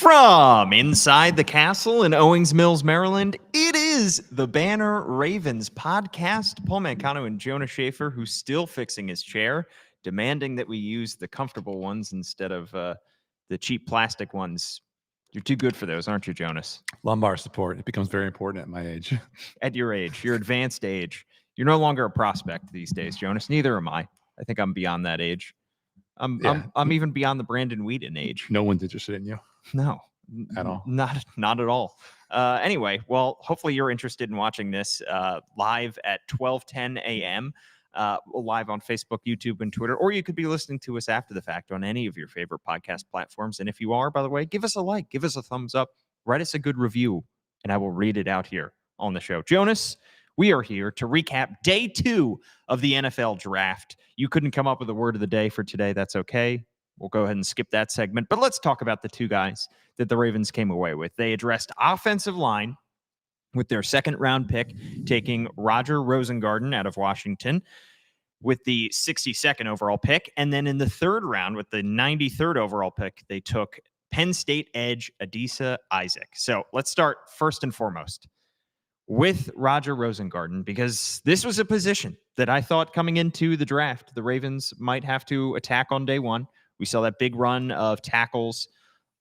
From inside the castle in Owings Mills, Maryland, it is the Banner Ravens podcast. Paul Mancano and Jonas Shaffer, who's still fixing his chair, demanding that we use the comfortable ones instead of the cheap plastic ones. You're too good for those, aren't you, Jonas? Lumbar support. It becomes very important at my age. At your age, your advanced age. You're no longer a prospect these days, Jonas. Neither am I. I think I'm beyond that age. I'm even beyond the Brandon Wheaton age. No one's interested in you. No, at all. Not at all. Anyway, well, hopefully you're interested in watching this live at 12:10 a.m. Live on Facebook, YouTube, and Twitter, or you could be listening to us after the fact on any of your favorite podcast platforms. And if you are, by the way, give us a like, give us a thumbs up, write us a good review, and I will read it out here on the show. Jonas, we are here to recap day 2 of the NFL draft. You couldn't come up with a word of the day for today. That's okay. We'll go ahead and skip that segment. But let's talk about the two guys that the Ravens came away with. They addressed offensive line with their second-round pick, taking Roger Rosengarten out of Washington with the 62nd overall pick. And then in the third round, with the 93rd overall pick, they took Penn State edge Adisa Isaac. So let's start first and foremost with Roger Rosengarten, because this was a position that I thought coming into the draft, the Ravens might have to attack on day 1. We saw that big run of tackles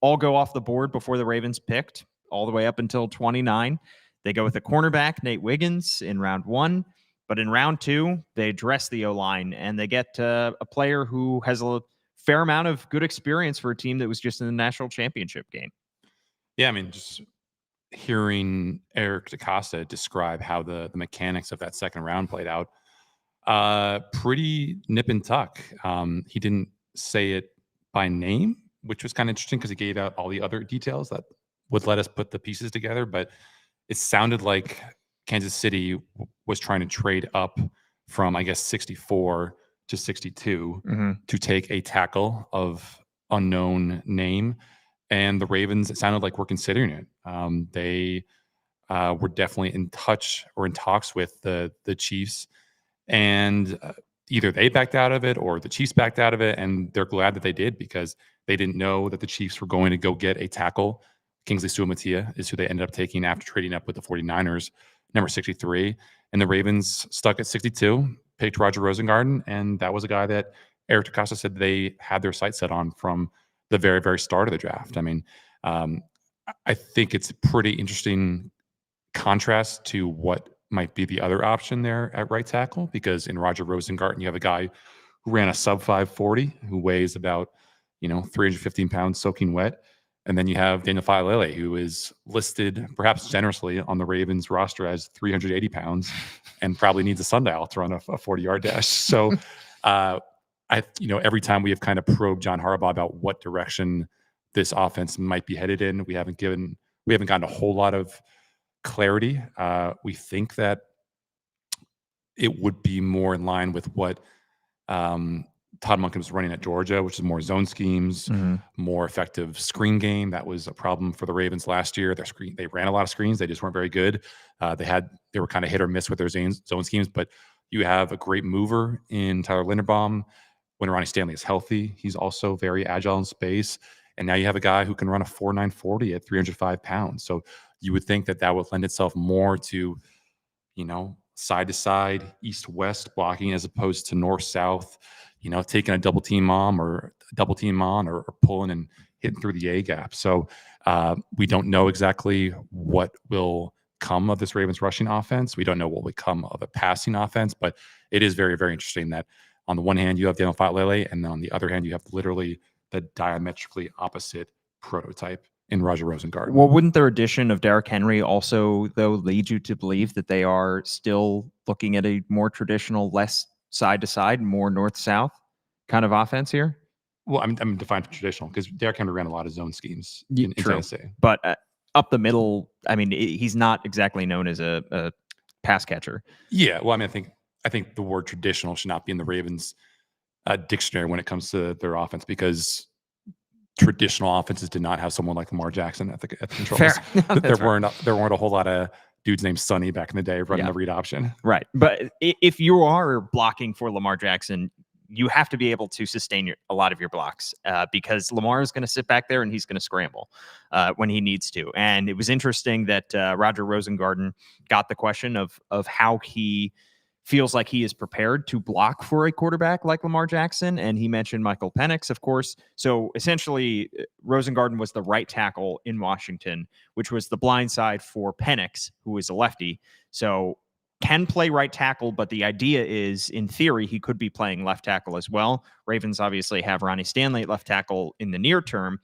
all go off the board before the Ravens picked, all the way up until 29. They go with a cornerback, Nate Wiggins, in round 1. But in round 2, they address the O-line, and they get a player who has a fair amount of good experience for a team that was just in the national championship game. Yeah, I mean, just hearing Eric DaCosta describe how the mechanics of that second round played out, pretty nip and tuck. He didn't say it by name, which was kind of interesting because he gave out all the other details that would let us put the pieces together. But it sounded like Kansas City was trying to trade up from, I guess, 64 to 62 to take a tackle of unknown name. And the Ravens, it sounded like, were considering it. They were definitely in touch or in talks with the Chiefs. And either they backed out of it or the Chiefs backed out of it, and they're glad that they did because they didn't know that the Chiefs were going to go get a tackle. Kingsley Suamataia is who they ended up taking after trading up with the 49ers, number 63. And the Ravens stuck at 62, picked Roger Rosengarten, and that was a guy that Eric DaCosta said they had their sights set on from the very, very start of the draft. I mean, I think it's a pretty interesting contrast to what might be the other option there at right tackle, because in Roger Rosengarten, you have a guy who ran a sub 540, who weighs about, 315 pounds soaking wet. And then you have Daniel Faalele, who is listed perhaps generously on the Ravens roster as 380 pounds and probably needs a sundial to run a 40-yard dash. So, every time we have kind of probed John Harbaugh about what direction this offense might be headed in, we haven't gotten a whole lot of clarity. We think that it would be more in line with what Todd Monken was running at Georgia, which is more zone schemes, more effective screen game. That was a problem for the Ravens last year. They ran a lot of screens. They just weren't very good. They were kind of hit or miss with their zone schemes, but you have a great mover in Tyler Linderbaum. When Ronnie Stanley is healthy, he's also very agile in space. And now you have a guy who can run a 4.9 40 at 305 pounds. So you would think that would lend itself more to, side to side, east west blocking as opposed to north south, taking a double team on or pulling and hitting through the A gap. So we don't know exactly what will come of this Ravens rushing offense. We don't know what will come of a passing offense, but it is very, very interesting that on the one hand, you have Daniel Faalele, and then on the other hand, you have literally the diametrically opposite prototype in Roger Rosengarten. Well, wouldn't their addition of Derrick Henry also, though, lead you to believe that they are still looking at a more traditional, less side-to-side, more north-south kind of offense here? Well, I'm defined traditional because Derrick Henry ran a lot of zone schemes in Tennessee. But up the middle, I mean, he's not exactly known as a pass catcher. Yeah, well, I mean, I think the word traditional should not be in the Ravens dictionary when it comes to their offense, because traditional offenses did not have someone like Lamar Jackson at the controls. There weren't a whole lot of dudes named Sonny back in the day running the read option. Right. But if you are blocking for Lamar Jackson, you have to be able to sustain a lot of your blocks because Lamar is going to sit back there and he's going to scramble when he needs to. And it was interesting that Roger Rosengarten got the question of how he feels like he is prepared to block for a quarterback like Lamar Jackson. And he mentioned Michael Penix, of course. So essentially, Rosengarten was the right tackle in Washington, which was the blind side for Penix, who is a lefty. So can play right tackle, but the idea is, in theory, he could be playing left tackle as well. Ravens obviously have Ronnie Stanley at left tackle in the near term.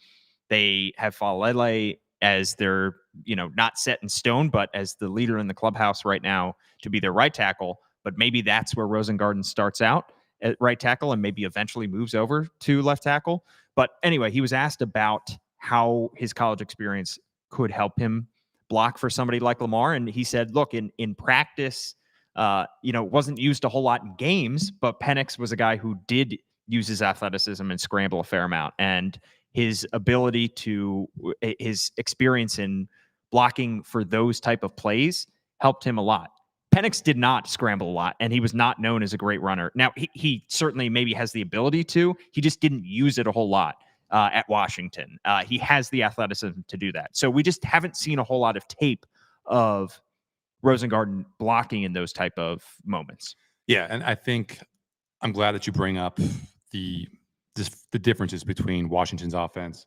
They have Falele as their, not set in stone, but as the leader in the clubhouse right now to be their right tackle. But maybe that's where Rosengarten starts out at right tackle and maybe eventually moves over to left tackle. But anyway, he was asked about how his college experience could help him block for somebody like Lamar. And he said, look, in practice, wasn't used a whole lot in games, but Penix was a guy who did use his athleticism and scramble a fair amount. And his ability his experience in blocking for those type of plays helped him a lot. Penix did not scramble a lot, and he was not known as a great runner. Now, he certainly maybe has the ability to. He just didn't use it a whole lot at Washington. He has the athleticism to do that. So we just haven't seen a whole lot of tape of Rosengarten blocking in those type of moments. Yeah, and I think I'm glad that you bring up the differences between Washington's offense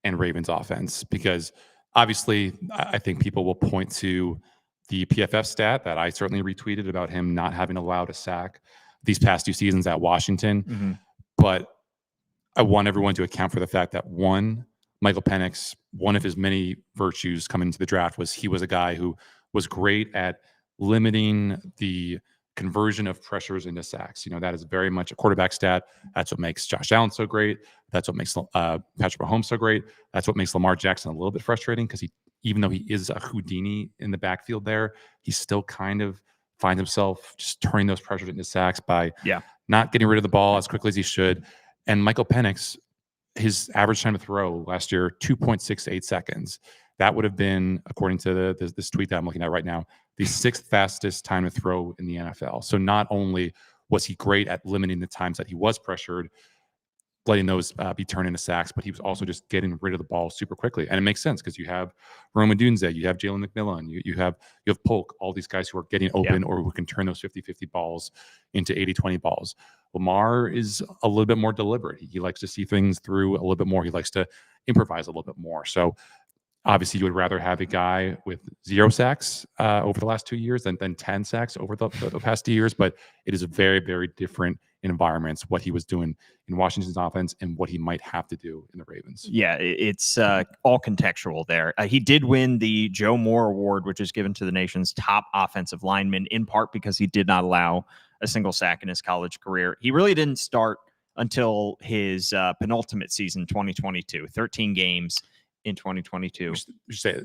and Ravens offense, because obviously I think people will point to the PFF stat that I certainly retweeted about him not having allowed a sack these past 2 seasons at Washington. Mm-hmm. But I want everyone to account for the fact that Michael Penix, one of his many virtues coming into the draft was he was a guy who was great at limiting the conversion of pressures into sacks. That is very much a quarterback stat. That's what makes Josh Allen so great. That's what makes Patrick Mahomes so great. That's what makes Lamar Jackson a little bit frustrating, because even though he is a Houdini in the backfield there, he still kind of finds himself just turning those pressures into sacks by not getting rid of the ball as quickly as he should. And Michael Penix, his average time to throw last year, 2.68 seconds. That would have been, according to this tweet that I'm looking at right now, the 6th fastest time to throw in the NFL. So not only was he great at limiting the times that he was pressured, letting those be turned into sacks, but he was also just getting rid of the ball super quickly. And it makes sense because you have Rome Odunze, you have Jalen McMillan, you have Polk, all these guys who are getting open or who can turn those 50-50 balls into 80-20 balls. Lamar is a little bit more deliberate. He likes to see things through a little bit more. He likes to improvise a little bit more. So obviously you would rather have a guy with 0 sacks over the last 2 years than 10 sacks over the past 2 years. But it is a very, very different environments, what he was doing in Washington's offense and what he might have to do in the Ravens. Yeah, it's all contextual there. He did win the Joe Moore Award, which is given to the nation's top offensive lineman, in part because he did not allow a single sack in his college career. He really didn't start until his penultimate season, 2022, 13 games in 2022. You should say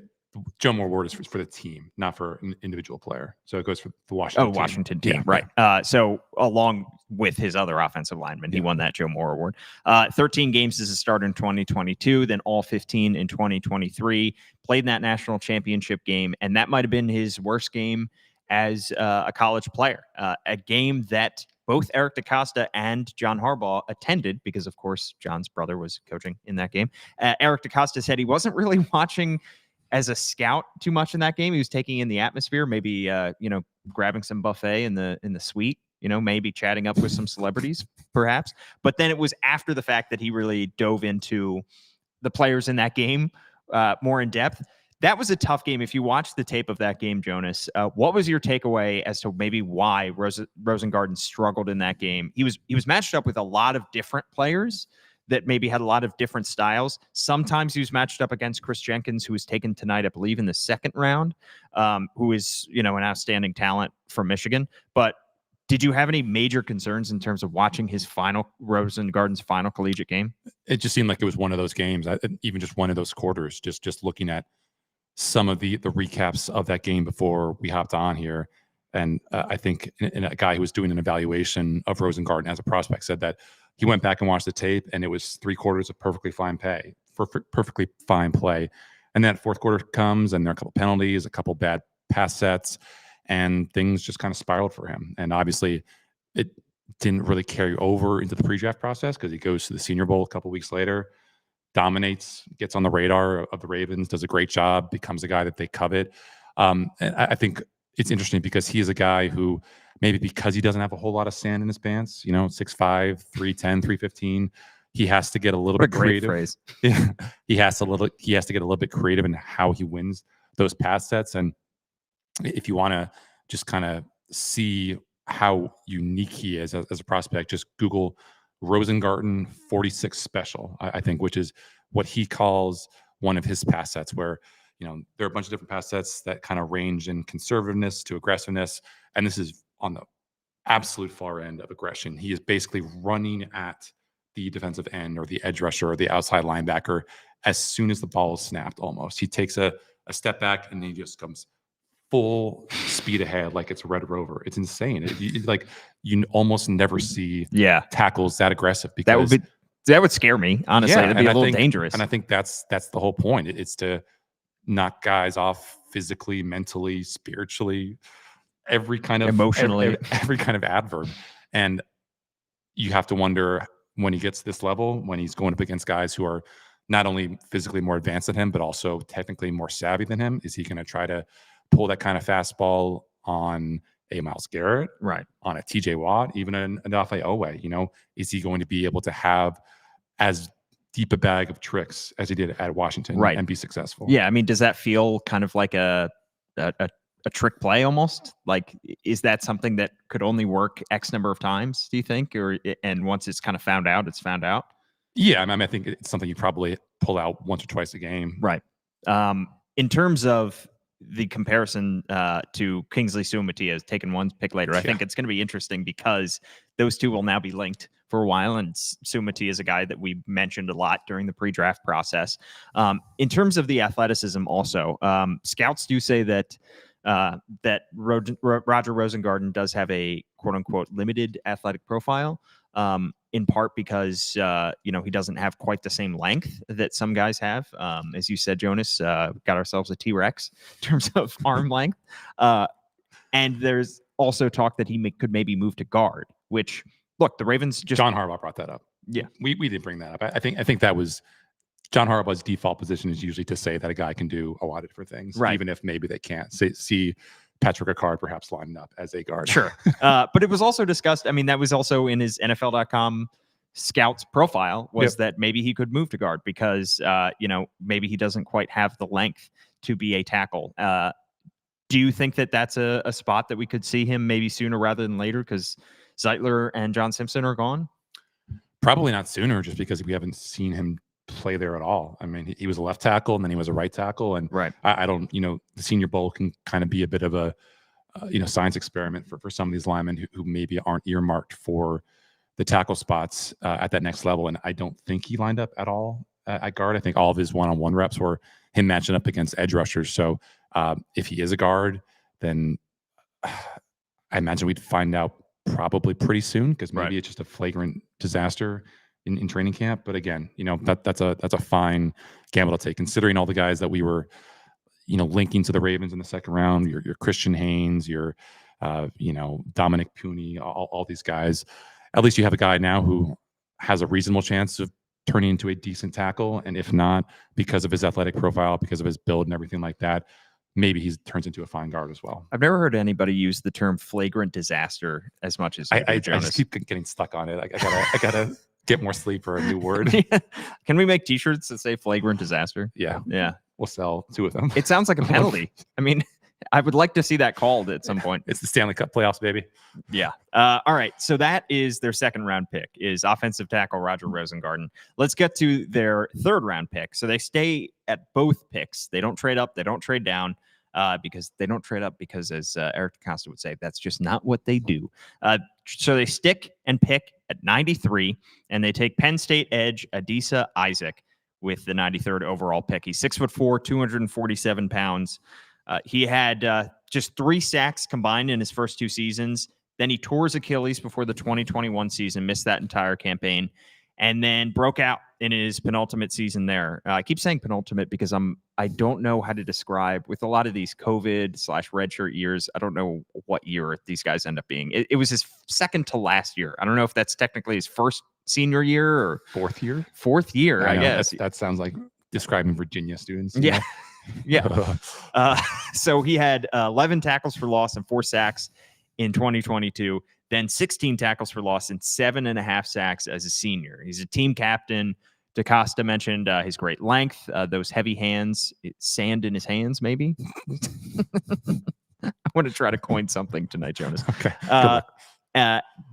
Joe Moore Award is for the team, not for an individual player. So it goes for the Washington team. Right. So along with his other offensive linemen, he won that Joe Moore Award. 13 games as a starter in 2022, then all 15 in 2023. Played in that national championship game, and that might have been his worst game as a college player. A game that both Eric DeCosta and John Harbaugh attended because, of course, John's brother was coaching in that game. Eric DeCosta said he wasn't really watching as a scout too much in that game. He was taking in the atmosphere, maybe grabbing some buffet in the suite, maybe chatting up with some celebrities perhaps. But then it was after the fact that he really dove into the players in that game more in depth. That was a tough game. If you watched the tape of that game, Jonas, what was your takeaway as to maybe why Rosengarten struggled in that game? He was matched up with a lot of different players that maybe had a lot of different styles. Sometimes he was matched up against Chris Jenkins, who was taken tonight, I believe, in the 2nd round, who is, an outstanding talent from Michigan. But did you have any major concerns in terms of watching Rosengarten's final collegiate game? It just seemed like it was one of those games, even just one of those quarters, just looking at some of the recaps of that game before we hopped on here. And I think a guy who was doing an evaluation of Rosengarten as a prospect said that he went back and watched the tape, and it was 3 quarters of perfectly fine play. And then 4th quarter comes, and there are a couple penalties, a couple bad pass sets, and things just kind of spiraled for him. And obviously, didn't really carry over into the pre-draft process because he goes to the Senior Bowl a couple weeks later, dominates, gets on the radar of the Ravens, does a great job, becomes a guy that they covet. And I think it's interesting because he is a guy who maybe because he doesn't have a whole lot of sand in his pants, 6'5", 310, 315, he has to get a little What a bit great creative. phrase. He has to get a little bit creative in how he wins those pass sets. And if you want to just kind of see how unique he is as a prospect, just Google Rosengarten 46 special, I think, which is what he calls one of his pass sets, where there are a bunch of different pass sets that kind of range in conservativeness to aggressiveness, and this is on the absolute far end of aggression. He is basically running at the defensive end or the edge rusher or the outside linebacker as soon as the ball is snapped. Almost, he takes a step back and then he just comes full speed ahead like it's a Red Rover. It's insane. You almost never see tackles that aggressive because that would scare me, honestly. That'd be a little dangerous. And I think that's the whole point. It's to knock guys off physically, mentally, spiritually, every kind of emotionally, every kind of adverb. And you have to wonder when he gets to this level, when he's going up against guys who are not only physically more advanced than him, but also technically more savvy than him, is he going to try to pull that kind of fastball on a Myles Garrett, right, on a TJ Watt, even an Odafe Owe? Is he going to be able to have as deep a bag of tricks as he did at Washington, right, and be successful? Yeah, I mean, does that feel kind of like a trick play almost? Like, is that something that could only work X number of times, do you think? And once it's kind of found out, it's found out? Yeah, I mean, I think it's something you probably pull out once or twice a game. Right. In terms of the comparison to Kingsley Suamataia taken one pick later, I think it's going to be interesting because those two will now be linked for a while, and Suamataia is a guy that we mentioned a lot during the pre-draft process. In terms of the athleticism also, scouts do say that Roger Rosengarten does have a quote-unquote limited athletic profile, in part because he doesn't have quite the same length that some guys have. As you said, Jonas, got ourselves a T-Rex in terms of arm length. And there's also talk that he could maybe move to guard, which, look, the Ravens just... John Harbaugh brought that up. Yeah. We did bring that up. I think that was John Harbaugh's default position, is usually to say that a guy can do a lot of different things, right, even if maybe they can't. See Patrick Ricard perhaps lining up as a guard. Sure. But it was also discussed, I mean, that was also in his NFL.com scouts profile, was that maybe he could move to guard because, maybe he doesn't quite have the length to be a tackle. Do you think that that's a spot that we could see him maybe sooner rather than later because Zeitler and John Simpson are gone? Probably not sooner, just because we haven't seen him play there at all. I mean, he was a left tackle and then he was a right tackle, and right. I don't, the Senior Bowl can kind of be a bit of a science experiment for some of these linemen who maybe aren't earmarked for the tackle spots at that next level. And I don't think he lined up at all at guard. I think all of his one-on-one reps were him matching up against edge rushers. So if he is a guard, then I imagine we'd find out probably pretty soon, because maybe it's just a flagrant disaster in training camp. But again, that's a fine gamble to take, considering all the guys that we were linking to the Ravens in the second round, your Christian Haynes, your Dominic Pooney, all these guys. At least you have a guy now who has a reasonable chance of turning into a decent tackle, and if not, because of his athletic profile, because of his build and everything like that, maybe he turns into a fine guard as well. I've never heard anybody use the term flagrant disaster as much as I just keep getting stuck on it. I gotta get more sleep for a new word. Can we make T-shirts that say flagrant disaster? Yeah. We'll sell 2 of them. It sounds like a penalty. I mean, I would like to see that called at some point. It's the Stanley Cup playoffs, baby. Yeah. All right. So that is their second round pick, is offensive tackle Roger Rosengarten. Let's get to their third round pick. So they stay at both picks. They don't trade up. They don't trade down. Because they don't trade up because, as Eric DeCosta would say, that's just not what they do. So they stick and pick at 93, and they take Penn State edge Adisa Isaac with the 93rd overall pick. He's 6'4", 247 pounds. He had just 3 sacks combined in his first 2 seasons. Then he tore his Achilles before the 2021 season, missed that entire campaign. and then broke out in his penultimate season there. I keep saying penultimate because I don't know how to describe with a lot of these COVID/redshirt years. I don't know what year these guys end up being. It was his second to last year. I don't know if that's technically his first senior year or fourth year. I guess that sounds like describing Virginia students. Yeah. Yeah. So he had 11 tackles for loss and 4 sacks in 2022, then 16 tackles for loss and 7.5 sacks as a senior. He's a team captain. DaCosta mentioned his great length, those heavy hands, sand in his hands, maybe. I want to try to coin something tonight, Jonas. Okay.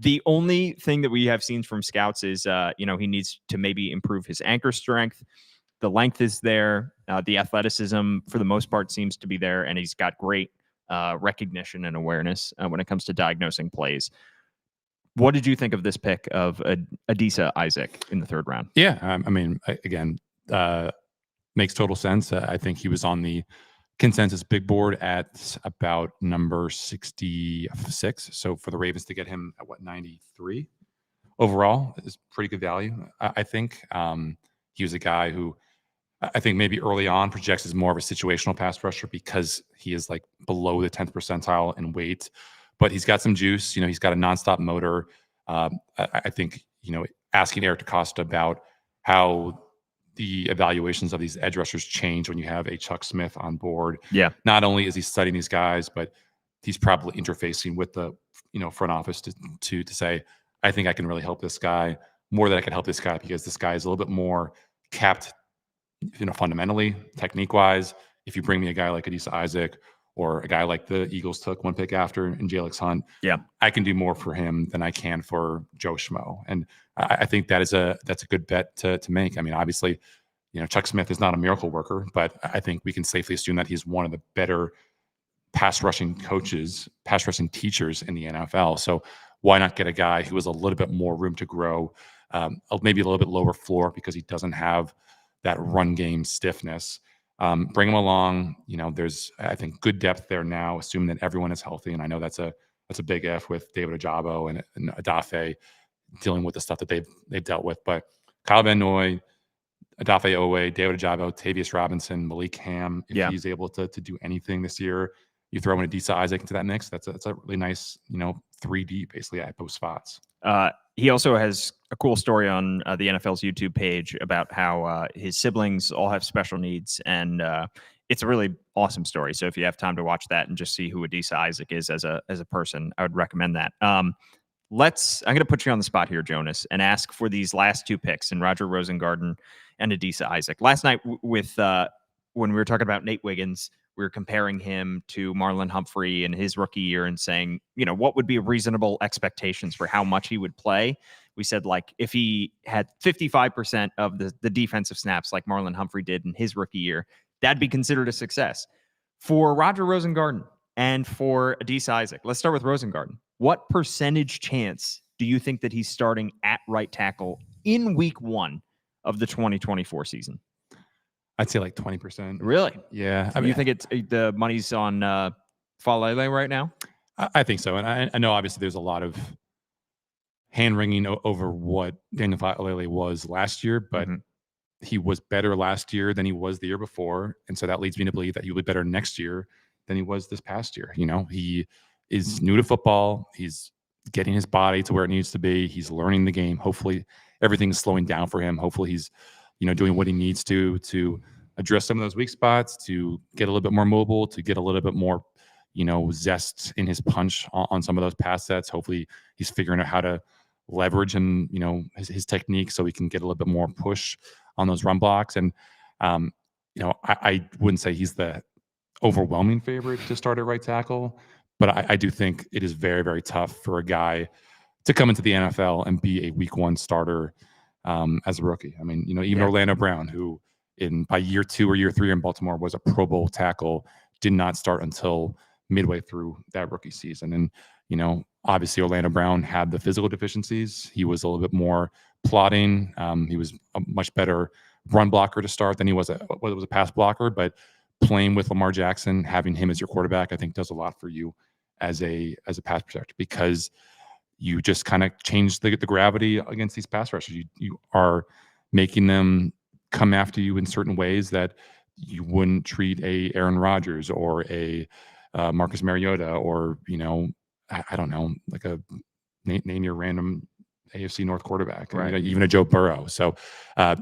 The only thing that we have seen from scouts is, he needs to maybe improve his anchor strength. The length is there. The athleticism, for the most part, seems to be there, and he's got great recognition and awareness when it comes to diagnosing plays. What did you think of this pick of Adisa Isaac in the 3rd round? Yeah, I mean, again, makes total sense. I think he was on the consensus big board at about number 66. So for the Ravens to get him at 93 overall is pretty good value. I think he was a guy who I think maybe early on projects as more of a situational pass rusher because he is like below the 10th percentile in weight, but he's got some juice. He's got a nonstop motor. I think, asking Eric DaCosta about how the evaluations of these edge rushers change when you have a Chuck Smith on board. Yeah. Not only is he studying these guys, but he's probably interfacing with the, front office to say, I think I can really help this guy more than I can help this guy because this guy is a little bit more capped, fundamentally, technique-wise. If you bring me a guy like Adisa Isaac or a guy like the Eagles took one pick after in Jalix Hunt, yeah, I can do more for him than I can for Joe Schmo. And I think that's a good bet to make. I mean, obviously, Chuck Smith is not a miracle worker, but I think we can safely assume that he's one of the better pass rushing teachers in the NFL. So why not get a guy who has a little bit more room to grow, maybe a little bit lower floor because he doesn't have that run game stiffness. Bring him along. There's, I think, good depth there now, assuming that everyone is healthy. And I know that's a big F with David Ojabo and Adafe dealing with the stuff that they've dealt with. But Kyle Van Noy, Adafe Owe, David Ojabo, Tavius Robinson, Malik Ham, if he's able to do anything this year, you throw in Adisa Isaac into that mix. That's a really nice, 3D basically at both spots. He also has a cool story on the NFL's YouTube page about how his siblings all have special needs, and it's a really awesome story. So if you have time to watch that and just see who Adisa Isaac is as a person, I would recommend that. I'm going to put you on the spot here, Jonas, and ask for these last 2 picks in Roger Rosengarten and Adisa Isaac. Last night with when we were talking about Nate Wiggins, we were comparing him to Marlon Humphrey in his rookie year and saying, what would be reasonable expectations for how much he would play. We said, like, if he had 55% of the defensive snaps like Marlon Humphrey did in his rookie year, that'd be considered a success. For Roger Rosengarten and for Adisa Isaac, let's start with Rosengarten. What percentage chance do you think that he's starting at right tackle in week 1 of the 2024 season? I'd say like 20%. Really? Yeah. I mean, you think it's the money's on Falele right now? I think so. And I know obviously there's a lot of hand wringing over what Daniel Falele was last year, but he was better last year than he was the year before. And so that leads me to believe that he'll be better next year than he was this past year. He is new to football. He's getting his body to where it needs to be. He's learning the game. Hopefully everything's slowing down for him. Hopefully he's, doing what he needs to address some of those weak spots, to get a little bit more mobile, to get a little bit more, zest in his punch on some of those pass sets. Hopefully he's figuring out how to leverage and, his technique so he can get a little bit more push on those run blocks. And, I wouldn't say he's the overwhelming favorite to start at right tackle, but I do think it is very, very tough for a guy to come into the NFL and be a week 1 starter as a rookie. I mean, even Orlando Brown, who by year 2 or year 3 in Baltimore was a Pro Bowl tackle, did not start until midway through that rookie season. And, obviously Orlando Brown had the physical deficiencies. He was a little bit more plotting. He was a much better run blocker to start than he was a pass blocker, but playing with Lamar Jackson, having him as your quarterback, I think does a lot for you as a pass protector, because you just kind of change the gravity against these pass rushers. You are making them come after you in certain ways that you wouldn't treat a Aaron Rodgers or a Marcus Mariota, or I don't know, like a name your random AFC North quarterback, Right. even a Joe Burrow. So I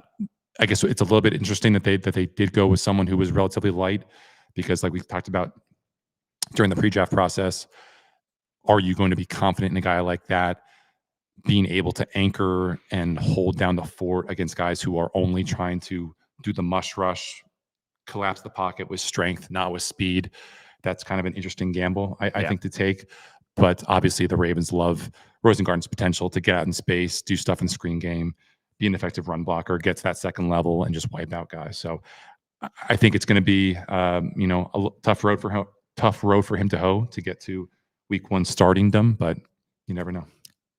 guess it's a little bit interesting that they did go with someone who was relatively light, because like we talked about during the pre-draft process, are you going to be confident in a guy like that being able to anchor and hold down the fort against guys who are only trying to do the mush rush, collapse the pocket with strength, not with speed? That's kind of an interesting gamble, I think, to take. But obviously the Ravens love Rosengarten's potential to get out in space, do stuff in screen game, be an effective run blocker, get to that second level, and just wipe out guys. So I think it's going to be a tough road for him to hoe to get to week 1 startingdom, but you never know.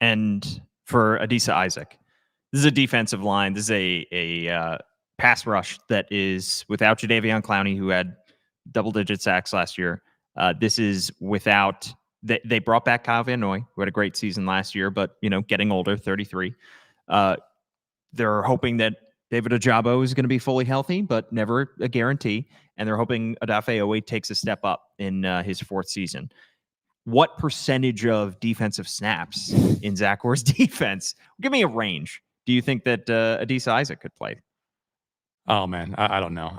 And for Adisa Isaac, this is a defensive line. This is a pass rush that is without Jadeveon Clowney, who had double-digit sacks last year. This is without they brought back Kyle Van Noy, who had a great season last year, but getting older, 33. They're hoping that David Ojabo is going to be fully healthy, but never a guarantee. And they're hoping Odafe Owe takes a step up in his 4th season. What percentage of defensive snaps in Zach Orr's defense? Give me a range. Do you think that Adisa Isaac could play? Oh man, I don't know.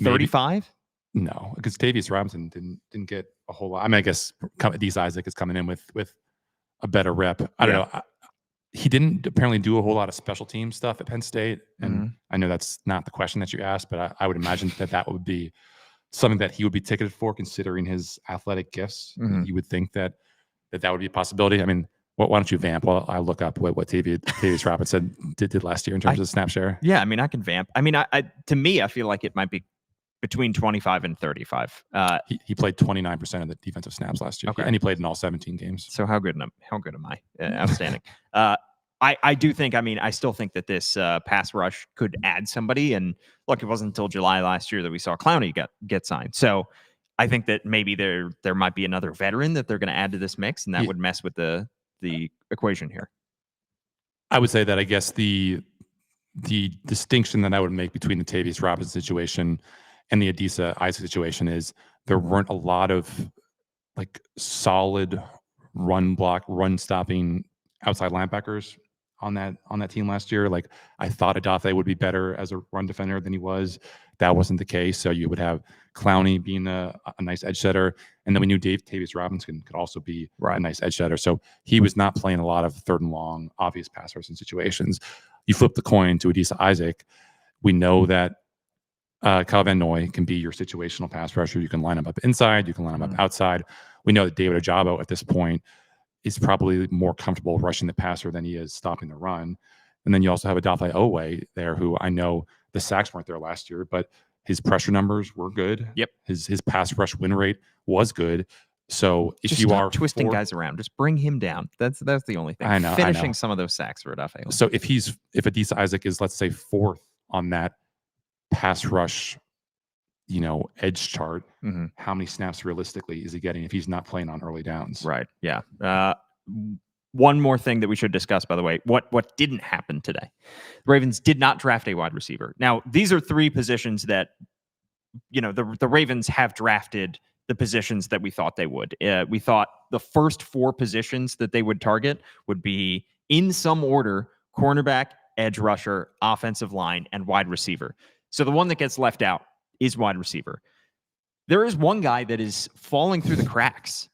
35? No, because Davius Robinson didn't get a whole lot. I mean, I guess Adisa Isaac is coming in with a better rep. I don't know. He didn't apparently do a whole lot of special team stuff at Penn State, and I know that's not the question that you asked, but I would imagine that would be something that he would be ticketed for, considering his athletic gifts. You would think that would be a possibility. I mean, why don't you vamp while I look up what Davius Robinson did last year in terms of snap share? Yeah, I mean, I can vamp. I mean, to me, I feel like it might be between 25 and 35. He played 29% of the defensive snaps last year, and he played in all 17 games. So how good am I? Outstanding. I do think. I mean, I still think that this pass rush could add somebody. And look, it wasn't until July last year that we saw Clowney get signed. So I think that maybe there might be another veteran that they're going to add to this mix, and that would mess with the equation here. I would say that I guess the distinction that I would make between the Tavius Robinson situation and the Adisa Isaac situation is there weren't a lot of like solid run stopping outside linebackers on that team last year. Like, I thought Odafe would be better as a run defender than he was. That wasn't the case. So you would have Clowney being a nice edge setter, and then we knew Tavius Robinson could also be a nice edge setter. So he was not playing a lot of 3rd and long, obvious pass rushing situations. You flip the coin to Adisa Isaac. We know that Kyle Van Noy can be your situational pass rusher. You can line him up inside. You can line him up outside. We know that David Ojabo at this point is probably more comfortable rushing the passer than he is stopping the run. And then you also have Odafe Owe there, who I know the sacks weren't there last year, but his pressure numbers were good. Yep. His pass rush win rate was good. So if just you stop are twisting guys around, just bring him down. That's the only thing. I know. Finishing some of those sacks for Odafe Owe. So if Adisa Isaac is, let's say, 4th on that pass rush, edge chart, how many snaps realistically is he getting if he's not playing on early downs? Right. Yeah. One more thing that we should discuss, by the way, what didn't happen today. The Ravens did not draft a wide receiver. Now, these are 3 positions that, the Ravens have drafted the positions that we thought they would. We thought the first 4 positions that they would target would be, in some order, cornerback, edge rusher, offensive line, and wide receiver. So the one that gets left out is wide receiver. There is one guy that is falling through the cracks.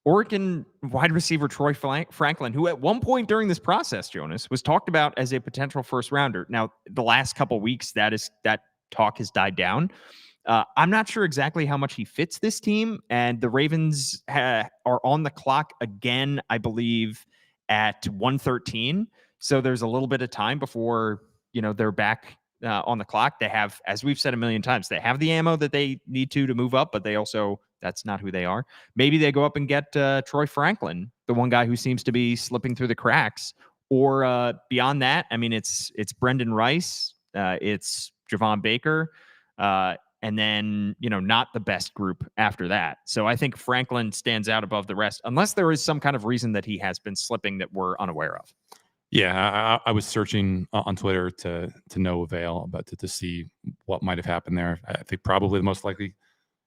Oregon wide receiver Troy Franklin, who at one point during this process, Jonas, was talked about as a potential first rounder. Now, the last couple of weeks, that talk has died down. I'm not sure exactly how much he fits this team, and the Ravens are on the clock again, I believe, at 1:13. So there's a little bit of time before they're back on the clock. They have, as we've said a million times, they have the ammo that they need to move up, but they also, that's not who they are. Maybe they go up and get Troy Franklin, the one guy who seems to be slipping through the cracks. Or beyond that, I mean, it's Brendan Rice, it's Javon Baker, and then, not the best group after that. So I think Franklin stands out above the rest, unless there is some kind of reason that he has been slipping that we're unaware of. Yeah, I was searching on Twitter to no avail, but to see what might have happened there. I think probably the most likely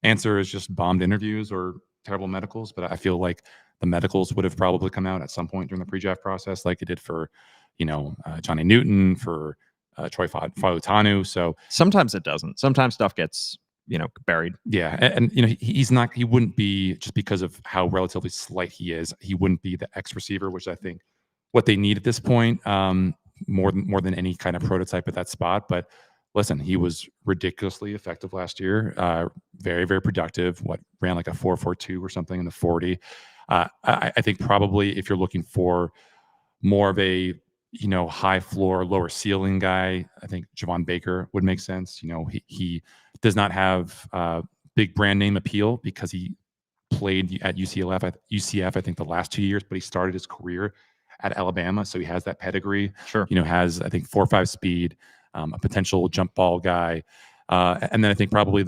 answer is just bombed interviews or terrible medicals, but I feel like the medicals would have probably come out at some point during the pre-draft process, like it did for, Johnny Newton, for Troy Fautanu. So sometimes it doesn't. Sometimes stuff gets, buried. Yeah, and he wouldn't be, just because of how relatively slight he is, he wouldn't be the X receiver, which I think what they need at this point, more than any kind of prototype at that spot. But listen, he was ridiculously effective last year. Very, very productive. Ran like a 4.42 or something in the 40. I think probably if you're looking for more of a high floor, lower ceiling guy, I think Javon Baker would make sense. He does not have big brand name appeal because he played at UCF, I think the last 2 years, but he started his career at Alabama, so he has that pedigree. Sure. Has, I think, 4.5 speed, a potential jump ball guy. And then I think probably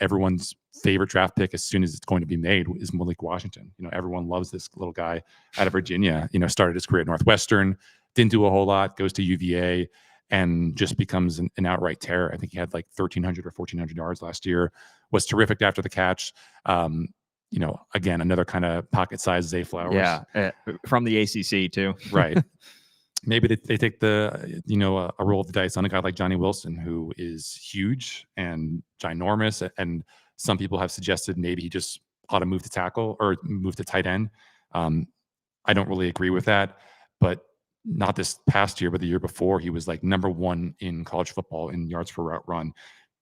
everyone's favorite draft pick as soon as it's going to be made is Malik Washington. Everyone loves this little guy out of Virginia. Started his career at Northwestern, didn't do a whole lot, goes to UVA, and just becomes an outright terror. I think he had like 1,300 or 1,400 yards last year. Was terrific after the catch. Again, another kind of pocket-sized Zay Flowers. Yeah, from the ACC too. Right. Maybe they take a roll of the dice on a guy like Johnny Wilson, who is huge and ginormous. And some people have suggested maybe he just ought to move to tackle or move to tight end. I don't really agree with that, but not this past year, but the year before, he was like number one in college football in yards per route run.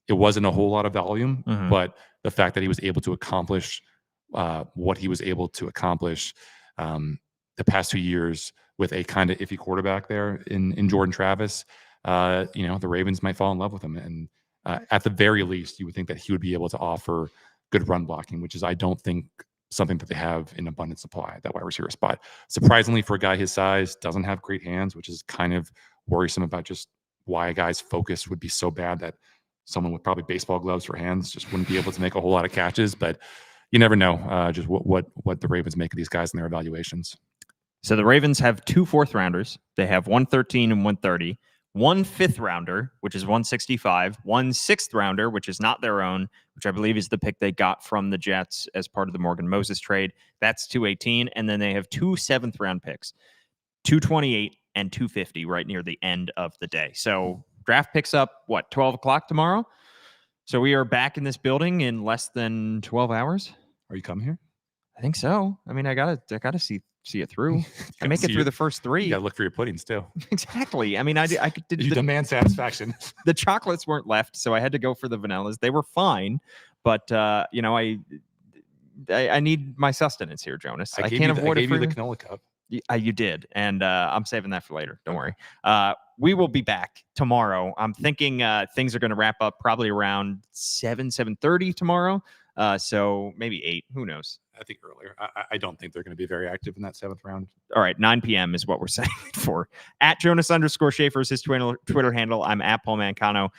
It wasn't a whole lot of volume, but the fact that he was able to accomplish what he was able to accomplish the past 2 years with a kind of iffy quarterback there in Jordan Travis, the Ravens might fall in love with him. And at the very least, you would think that he would be able to offer good run blocking, which is, I don't think, something that they have in abundant supply, that wide receiver spot. Surprisingly, for a guy his size, doesn't have great hands, which is kind of worrisome about just why a guy's focus would be so bad that someone with probably baseball gloves for hands just wouldn't be able to make a whole lot of catches. But you never know just what the Ravens make of these guys in their evaluations. So the Ravens have 2 4th-rounders. They have 113 and 130. 1 5th-rounder, which is 165. 1 6th-rounder, which is not their own, which I believe is the pick they got from the Jets as part of the Morgan Moses trade. That's 218. And then they have 2 7th-round picks, 228 and 250, right near the end of the day. So draft picks up, 12 o'clock tomorrow? So we are back in this building in less than 12 hours. Are you coming here? I think so. I mean, I gotta see it through. I make it through the first 3. You gotta look for your puddings too. Exactly. I mean, I did. You demand satisfaction. The chocolates weren't left, so I had to go for the vanillas. They were fine, but I need my sustenance here, Jonas. I can't afford it. I gave you the canola cup. You did, and I'm saving that for later. Don't worry. We will be back tomorrow. I'm thinking things are going to wrap up probably around 7:30 tomorrow. So maybe 8. Who knows? I think earlier. I don't think they're going to be very active in that 7th round. All right, 9 p.m. is what we're setting it for. At Jonas_Shaffer is his Twitter handle. I'm at Paul Mancano.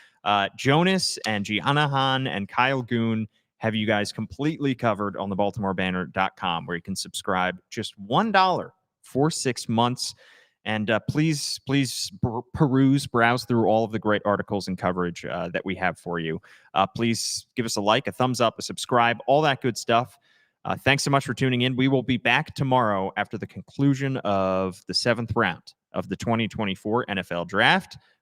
Jonas and Gianna Han and Kyle Goon have you guys completely covered on the BaltimoreBanner.com, where you can subscribe just $1 for 6 months. And please browse through all of the great articles and coverage that we have for you. Please give us a like, a thumbs up, a subscribe, all that good stuff. Thanks so much for tuning in. We will be back tomorrow after the conclusion of the 7th round of the 2024 NFL Draft